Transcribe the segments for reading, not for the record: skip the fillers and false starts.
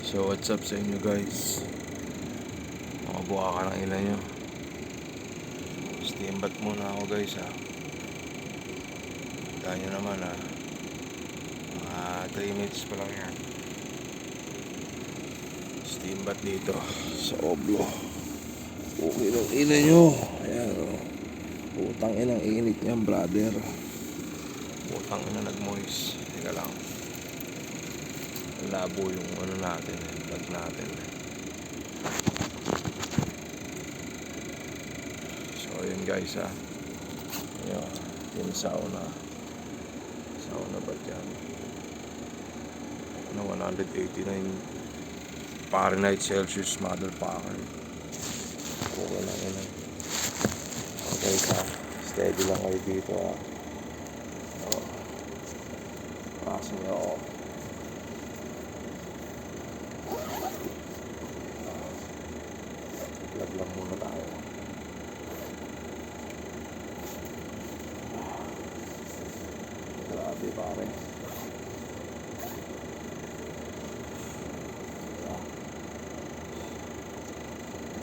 So what's up sa inyo guys? Makabuha ka ng ina nyo. Steam bath muna ako guys ha. Kaya nyo naman ha. Mga 3 minutes pa lang yan. Steam bath dito sa Oblo. Okay ng ina nyo. Ayan o. Putang inang init niyan brother. Putang ina nag-moist. Teka lang. Labo yung ano natin vlog natin So yun guys ha. Ayan, yung sauna ba dyan na 189 Fahrenheit Celsius motherfucker. Okay lang yun okay ka, steady lang kayo dito ha. Pasok nyo ako. Vlog lang muna tayo. Grabe pare.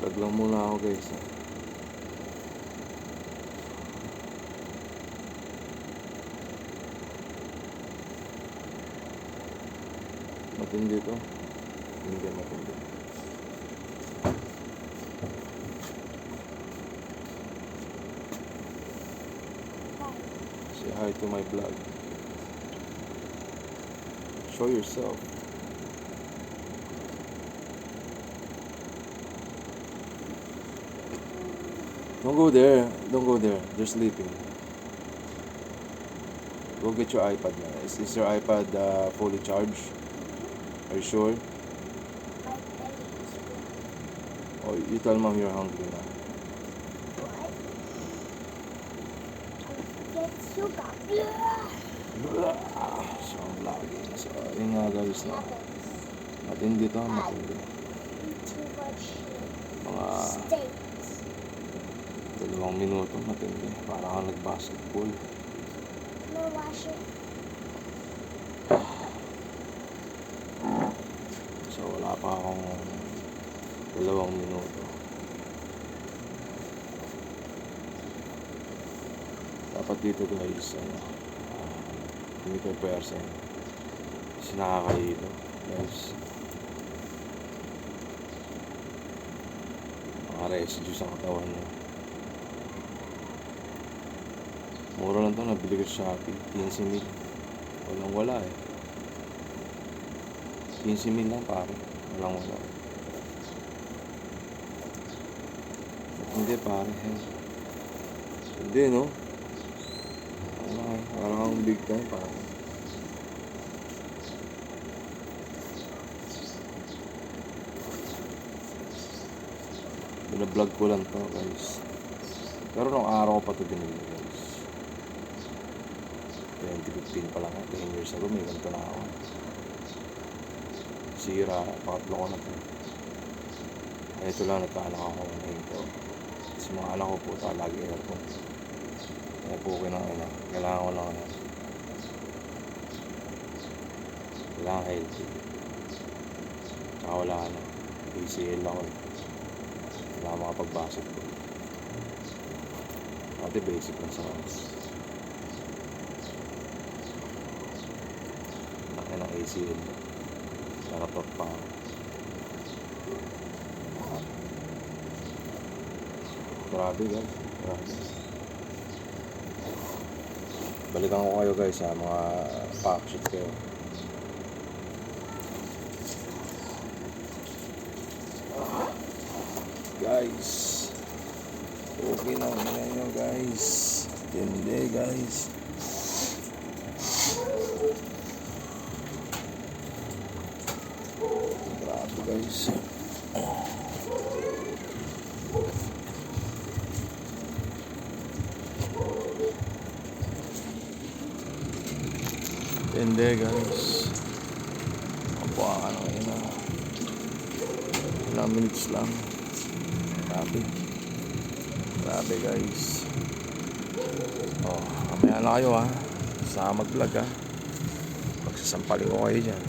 Vlog lang muna ako guys. Matindi to. Hindi matindi. Say hi to my vlog. Show yourself. Don't go there. Don't go there. They're sleeping. Go get your iPad now. Is your iPad fully charged? Are you sure? Oh, you tell mom you're hungry now. So, ang vlogging. So, yun nga guys na. Matindi to, matindi. Mga 2 minuto, matindi. Parang kang nag-basketball. So, wala pa akong 2 minuto. Dapat dito guys, meter percent. Kasi nakakahilo guys. Mga residue sa katawan nyo. Mura lang to, nabili ko sa Shopee. 15 mil. Walang wala 15 mil lang pare. Walang wala. Hindi pare. Hindi no. Parang akong big time pare. Bina-vlog ko lang to guys. Pero nung araw ko pa ito binili guys. 2015 pa lang, 10 years ago may ganito na ako. Sira, pangatlo ko na ito. Ito lang nagkaanak ako ng hinto. Kasi mga anak ko po lagi aircon. Kaya po okay na kailangan ko lang kailangan healthy. Tsaka wala ACL ako wala makapag-basket ko. Pati basic lang sa laki ng ACL nakatot pa ako. Grabe guys, grabe. Balikan ko kayo guys ha, mga pack-shoot kayo. Guys, okay na nyo guys. Hindi guys. Grabe guys. Hindi guys. Mabuha ka na ngayon na. Ilang minutes lang. Grabe guys. Mamaya na kayo ha. Sa mag-vlog ha. Pagsasampalin ko kayo dyan.